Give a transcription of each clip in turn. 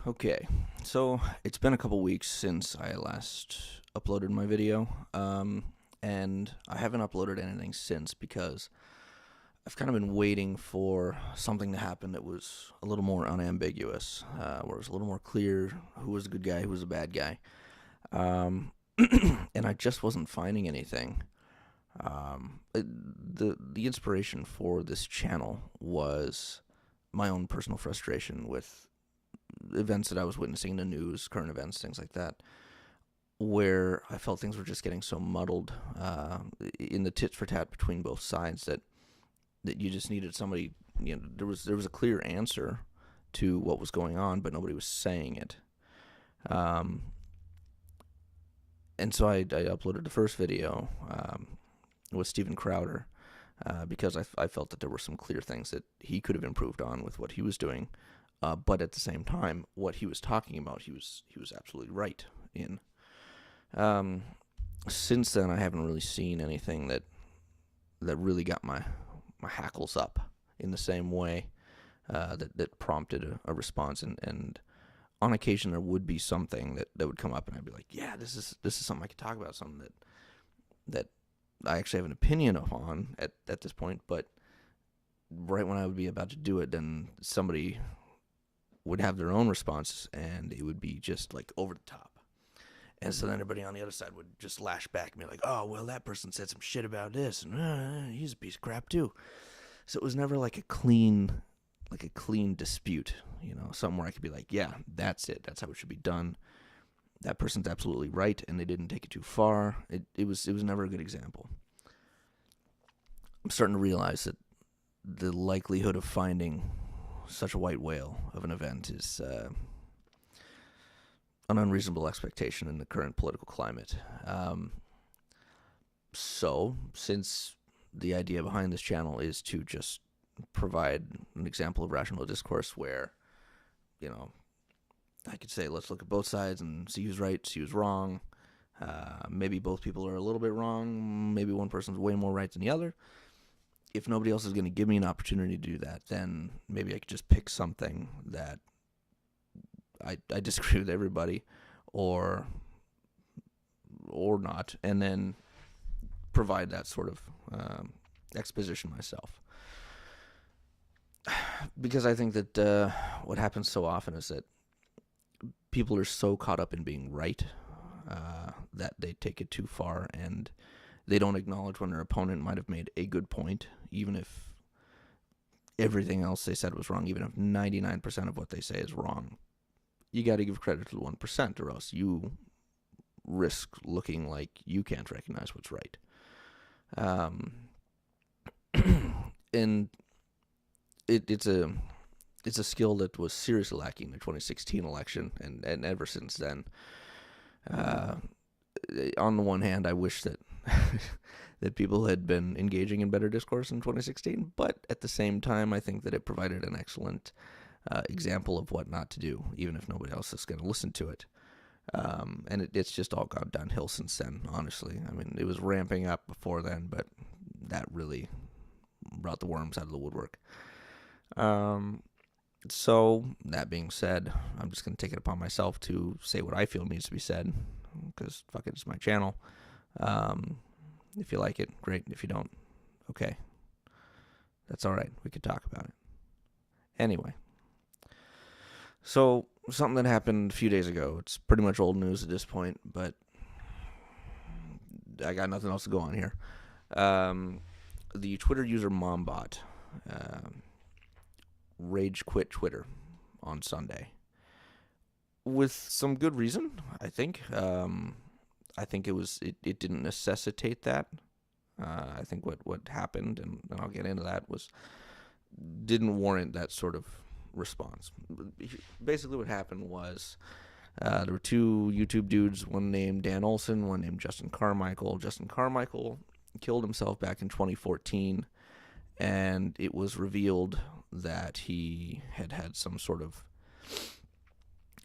Okay, so it's been a couple weeks since I last uploaded my video, and I haven't uploaded anything since because I've kind of been waiting for something to happen that was a little more unambiguous, where it was a little more clear who was a good guy, who was a bad guy, and I just wasn't finding anything. The inspiration for this channel was my own personal frustration with events that I was witnessing in the news, current events, things like that, where I felt things were just getting so muddled in the tit for tat between both sides that you just needed somebody. There was a clear answer to what was going on, but nobody was saying it. And so I uploaded the first video with Steven Crowder because I felt that there were some clear things that he could have improved on with what he was doing. But at the same time, what he was talking about, he was absolutely right in. Since then, I haven't really seen anything that really got my hackles up in the same way that prompted a response. And on occasion, there would be something that would come up, and I'd be like, "Yeah, this is something I could talk about, something that I actually have an opinion on at this point." But right when I would be about to do it, then somebody would have their own response, and it would be just like over the top. And so then everybody on the other side would just lash back and be like, "Oh, well, that person said some shit about this, and he's a piece of crap too." So it was never like a clean dispute, something where I could be like, "Yeah, that's it. That's how it should be done. That person's absolutely right, and they didn't take it too far." It was never a good example. I'm starting to realize that the likelihood of finding such a white whale of an event is an unreasonable expectation in the current political climate. So, since the idea behind this channel is to just provide an example of rational discourse where, I could say, let's look at both sides and see who's right, see who's wrong. Maybe both people are a little bit wrong. Maybe one person's way more right than the other. If nobody else is going to give me an opportunity to do that, then maybe I could just pick something that I disagree with everybody, or not, and then provide that sort of exposition myself. Because I think that what happens so often is that people are so caught up in being right that they take it too far, and they don't acknowledge when their opponent might have made a good point, even if everything else they said was wrong, even if 99% of what they say is wrong. You got to give credit to the 1%, or else you risk looking like you can't recognize what's right. And it's a skill that was seriously lacking in the 2016 election, and ever since then. On the one hand, I wish that that people had been engaging in better discourse in 2016, but at the same time, I think that it provided an excellent example of what not to do, even if nobody else is going to listen to it. And it's just all gone downhill since then, honestly. I mean, it was ramping up before then, but that really brought the worms out of the woodwork. So, that being said, I'm just going to take it upon myself to say what I feel needs to be said, because fuck it, it's my channel. If you like it, great. If you don't, okay. That's all right. We could talk about it. Anyway. So, something that happened a few days ago. It's pretty much old news at this point, but I got nothing else to go on here. The Twitter user Mombot rage quit Twitter on Sunday. With some good reason, I think. I think it didn't necessitate that. I think what happened, and I'll get into that, didn't warrant that sort of response. Basically what happened was there were two YouTube dudes, one named Dan Olson, one named Justin Carmichael. Justin Carmichael killed himself back in 2014, and it was revealed that he had some sort of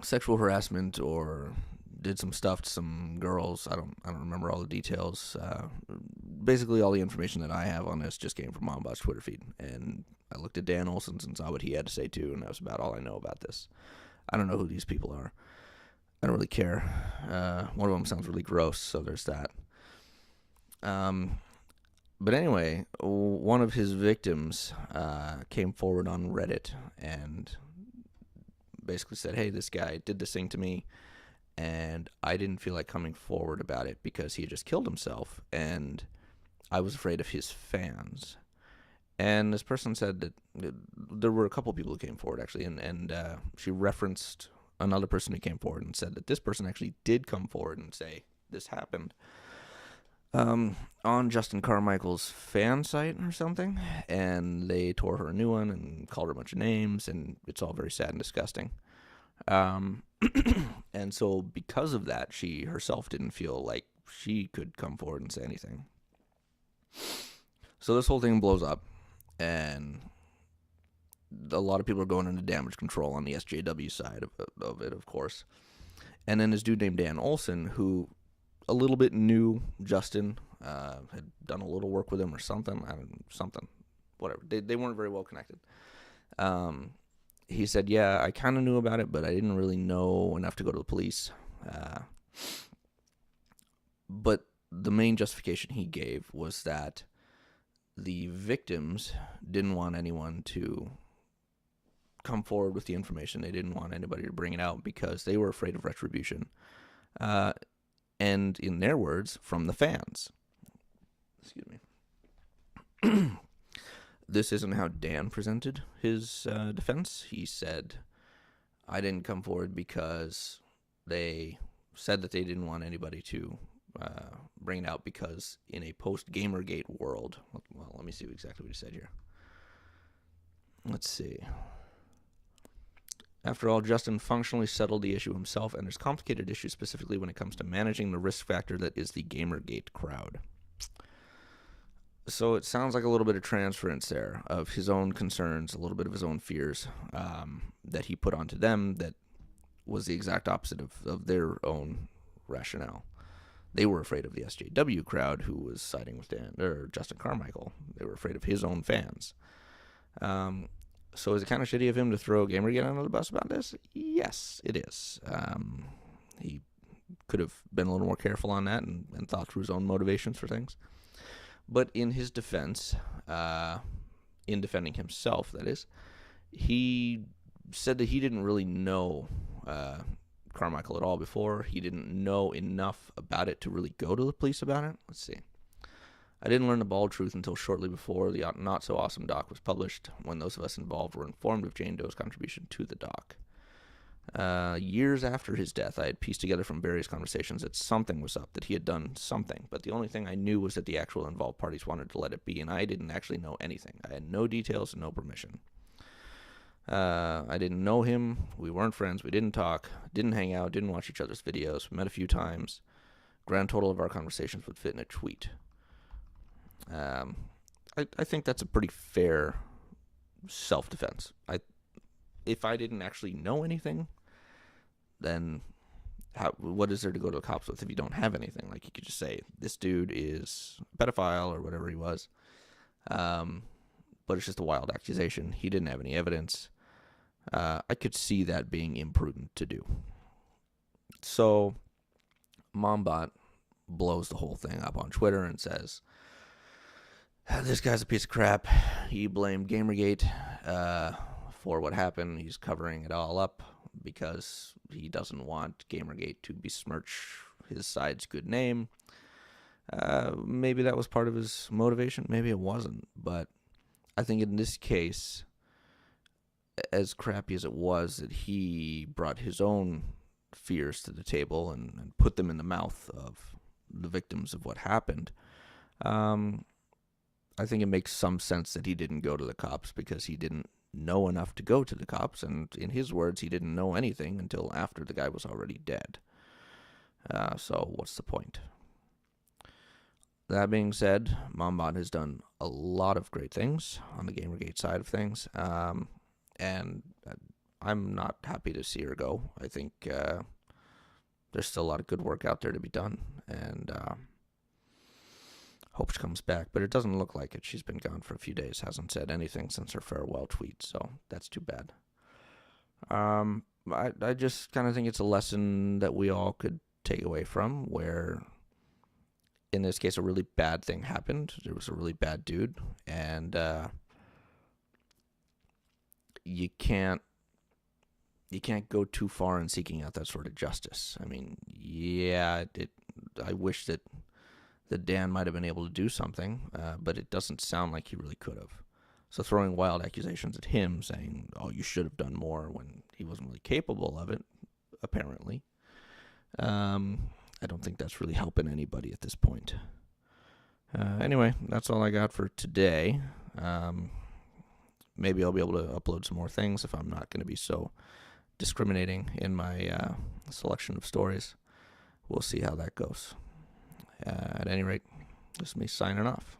sexual harassment or did some stuff to some girls. I don't remember all the details. Basically, all the information that I have on this just came from Mombot's Twitter feed, and I looked at Dan Olson's and saw what he had to say too, and that was about all I know about this. I don't know who these people are. I don't really care. One of them sounds really gross, so there's that. But anyway, one of his victims came forward on Reddit and basically said, hey, this guy did this thing to me, and I didn't feel like coming forward about it because he had just killed himself, and I was afraid of his fans. And this person said that there were a couple people who came forward, actually, and she referenced another person who came forward and said that this person actually did come forward and say this happened on Justin Carmichael's fan site or something, and they tore her a new one and called her a bunch of names, and it's all very sad and disgusting. And so because of that, she herself didn't feel like she could come forward and say anything. So this whole thing blows up, and a lot of people are going into damage control on the SJW side of it, of course. And then this dude named Dan Olson, who a little bit knew Justin, had done a little work with him or something. Whatever. They weren't very well connected. He said, yeah, I kind of knew about it, but I didn't really know enough to go to the police. But the main justification he gave was that the victims didn't want anyone to come forward with the information. They didn't want anybody to bring it out because they were afraid of retribution. And in their words, from the fans. Excuse me. This isn't how Dan presented his defense. He said, I didn't come forward because they said that they didn't want anybody to bring it out because in a post-Gamergate world, well, let me see exactly what he said here. Let's see. After all, Justin functionally settled the issue himself, and there's complicated issues specifically when it comes to managing the risk factor that is the Gamergate crowd. So it sounds like a little bit of transference there of his own concerns, a little bit of his own fears that he put onto them that was the exact opposite of their own rationale. They were afraid of the SJW crowd who was siding with Justin Carmichael. They were afraid of his own fans. So is it kind of shitty of him to throw Gamergate under the bus about this? Yes, it is. He could have been a little more careful on that and thought through his own motivations for things. But in his defense, in defending himself, that is, he said that he didn't really know Carmichael at all before. He didn't know enough about it to really go to the police about it. Let's see. I didn't learn the bald truth until shortly before the not-so-awesome doc was published, when those of us involved were informed of Jane Doe's contribution to the doc. Years after his death, I had pieced together from various conversations that something was up, that he had done something, but the only thing I knew was that the actual involved parties wanted to let it be, and I didn't actually know anything. I had no details and no permission. I didn't know him, we weren't friends, we didn't talk, didn't hang out, didn't watch each other's videos, met a few times. Grand total of our conversations would fit in a tweet. I think that's a pretty fair self-defense. If I didn't actually know anything, then what is there to go to the cops with if you don't have anything? Like, you could just say, this dude is a pedophile or whatever he was. But it's just a wild accusation. He didn't have any evidence. I could see that being imprudent to do. So Mombot blows the whole thing up on Twitter and says, this guy's a piece of crap. He blamed Gamergate for what happened. He's covering it all up because he doesn't want Gamergate to besmirch his side's good name. Maybe that was part of his motivation. Maybe it wasn't. But I think in this case, as crappy as it was that he brought his own fears to the table and put them in the mouth of the victims of what happened, I think it makes some sense that he didn't go to the cops because he didn't know enough to go to the cops, and in his words, he didn't know anything until after the guy was already dead. So what's the point? That being said, Mombot has done a lot of great things on the Gamergate side of things, and I'm not happy to see her go. I think there's still a lot of good work out there to be done, and hope she comes back. But it doesn't look like it. She's been gone for a few days, hasn't said anything since her farewell tweet, so that's too bad. I just kind of think it's a lesson that we all could take away from, where in this case a really bad thing happened. There was a really bad dude, and you can't go too far in seeking out that sort of justice. I mean, yeah, I wish that Dan might have been able to do something, but it doesn't sound like he really could have. So throwing wild accusations at him, saying, "Oh, you should have done more," when he wasn't really capable of it, apparently, I don't think that's really helping anybody at this point. Anyway, that's all I got for today. Maybe I'll be able to upload some more things if I'm not going to be so discriminating in my selection of stories. We'll see how that goes. At any rate, this is me signing off.